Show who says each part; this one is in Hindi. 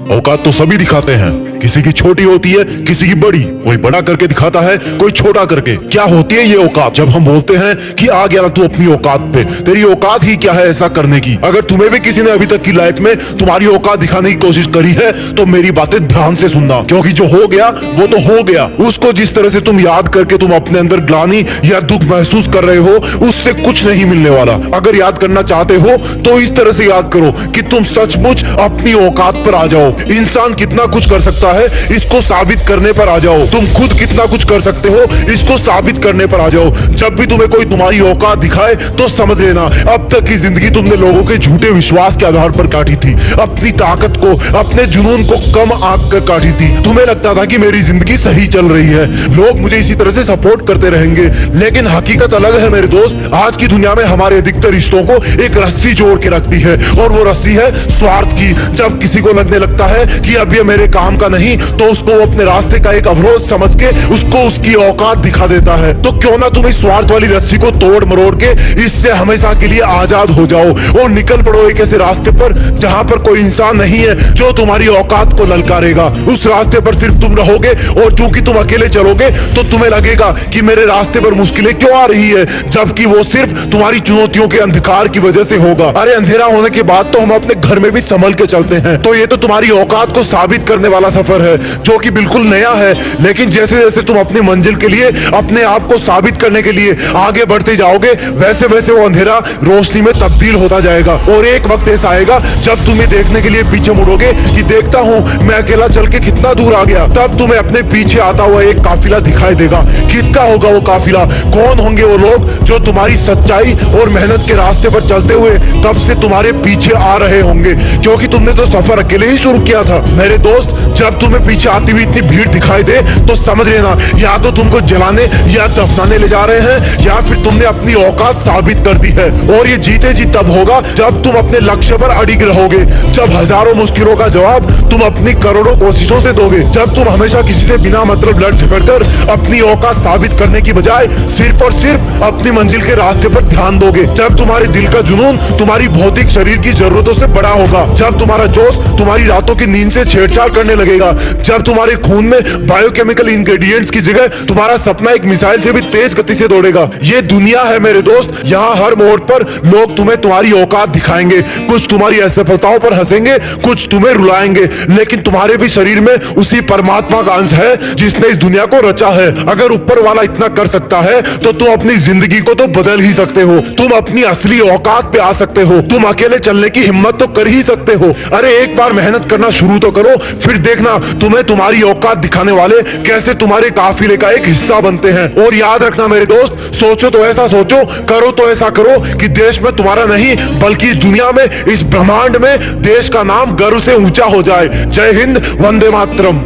Speaker 1: औकात तो सभी दिखाते हैं, किसी की छोटी होती है, किसी की बड़ी। कोई बड़ा करके दिखाता है, कोई छोटा करके। क्या होती है ये औकात? जब हम बोलते हैं कि आ गया ना तू अपनी औकात पे, तेरी औकात ही क्या है ऐसा करने की? अगर तुम्हें भी किसी ने अभी तक की लाइफ में तुम्हारी औकात दिखाने की कोशिश करी है तो मेरी बातें ध्यान से सुनना, क्योंकि जो हो गया वो तो हो गया। उसको जिस तरह से तुम याद करके तुम अपने अंदर ग्लानि या दुख महसूस कर रहे हो, उससे कुछ नहीं मिलने वाला। अगर याद करना चाहते हो तो इस तरह से याद करो कि तुम सचमुच अपनी औकात पर आ जाओ। इंसान कितना कुछ कर सकता है, इसको साबित करने पर आ जाओ। तुम खुद कितना कुछ कर सकते हो, इसको साबित करने पर आ जाओ। जब भी तुम्हें कोई तुम्हारी औकात दिखाए तो समझ लेना अब तक की जिंदगी तुमने लोगों के झूठे विश्वास के आधार पर काटी थी। अपनी ताकत को, अपने जुनून को कम आंक कर काटी थी। तुम्हें लगता था कि मेरी जिंदगी सही चल रही है, लोग मुझे इसी तरह से सपोर्ट करते रहेंगे, लेकिन हकीकत अलग है मेरे दोस्त। आज की दुनिया में हमारे अधिकतर रिश्तों को एक रस्सी जोड़ के रखती है, और वो रस्सी है स्वार्थ की। जब किसी को लगने लगता है कि अब ये मेरे काम का नहीं, तो उसको वो अपने रास्ते का एक अवरोध समझ के उसको उसकी औकात दिखा देता है। तो क्यों ना तुम इस स्वार्थ वाली रस्सी को तोड़ मरोड़ के इससे हमेशा के लिए आजाद हो जाओ और निकल पड़ो एक ऐसे रास्ते पर जहां पर कोई इंसान नहीं है जो तुम्हारी औकात को ललकारेगा। उस रास्ते पर सिर्फ तुम रहोगे, और चूंकि तुम अकेले चलोगे तो तुम्हें लगेगा कि मेरे रास्ते पर मुश्किलें क्यों आ रही है, जबकि वो सिर्फ तुम्हारी चुनौतियों के अंधकार की वजह से होगा। अरे अंधेरा होने के बाद तो हम अपने घर में भी संभल के चलते हैं। तो ये तो तुम्हारी औकात को साबित करने वाला सफर है जो कि बिल्कुल नया है, लेकिन जैसे जैसे तुम अपनी मंजिल के लिए, अपने आप को साबित करने के लिए आगे बढ़ते जाओगे, वैसे वैसे वो अंधेरा रोशनी में तब्दील होता जाएगा। और एक वक्त ऐसा आएगा जब तुम ये देखने के लिए पीछे मुड़ोगे कि देखता हूं मैं अकेला चल के कितना दूर आ गया। तब तुम्हें अपने पीछे आता हुआ एक काफिला दिखाई देगा। किसका होगा वो काफिला? कौन होंगे वो लोग जो तुम्हारी सच्चाई और मेहनत के रास्ते पर चलते हुए तब से तुम्हारे पीछे आ रहे होंगे, क्योंकि तुमने तो सफर अकेले ही शुरू किया था। मेरे दोस्त, जब तुम्हें पीछे आती हुई इतनी भीड़ दिखाई दे तो समझ लेना या तो तुमको जलाने या दफनाने ले जा रहे हैं, या फिर तुमने अपनी औकात साबित कर दी है। और ये जीते जी तब होगा जब तुम अपने लक्ष्य पर अडिग रहोगे, जब हजारों मुश्किलों का जवाब तुम अपनी करोड़ों कोशिशों से दोगे, जब तुम हमेशा किसी से बिना मतलब लड़ झगड़ कर अपनी औकात साबित करने की बजाय सिर्फ और सिर्फ अपनी मंजिल के रास्ते पर ध्यान दोगे, जब तुम्हारे दिल का जुनून तुम्हारी भौतिक शरीर की जरूरतों से बड़ा होगा, जब तुम्हारा जोश तुम्हारी रातों की नींद से छेड़छाड़ करने लगेगा, जब तुम्हारे खून में बायोकेमिकल इंग्रेडिएंट्स की जगह तुम्हारा सपना एक मिसाइल से भी तेज गति से दौड़ेगा। ये दुनिया है मेरे दोस्त, यहाँ हर मोड़ पर लोग तुम्हें तुम्हारी औकात दिखाएंगे। कुछ तुम्हारी असफलताओं पर हंसेंगे, कुछ तुम्हें रुलाएंगे, लेकिन तुम्हारे भी शरीर में उसी परमात्मा का अंश है जिसने इस दुनिया को रचा है। अगर ऊपर वाला इतना कर सकता है तो तुम अपनी जिंदगी को तो बदल ही सकते हो। तुम अपनी असली औकात पे आ सकते हो। तुम अकेले चलने की हिम्मत तो कर ही सकते हो। अरे एक बार मेहनत करना शुरू तो करो, फिर देखना तुम्हें तुम्हारी औकात दिखाने वाले कैसे तुम्हारे काफिले का एक हिस्सा बनते हैं। और याद रखना मेरे दोस्त, सोचो तो ऐसा सोचो, करो तो ऐसा करो कि देश में तुम्हारा नहीं बल्कि इस दुनिया में, इस ब्रह्मांड में देश का नाम गर्व से ऊंचा हो जाए। जय हिंद, वंदे मातरम।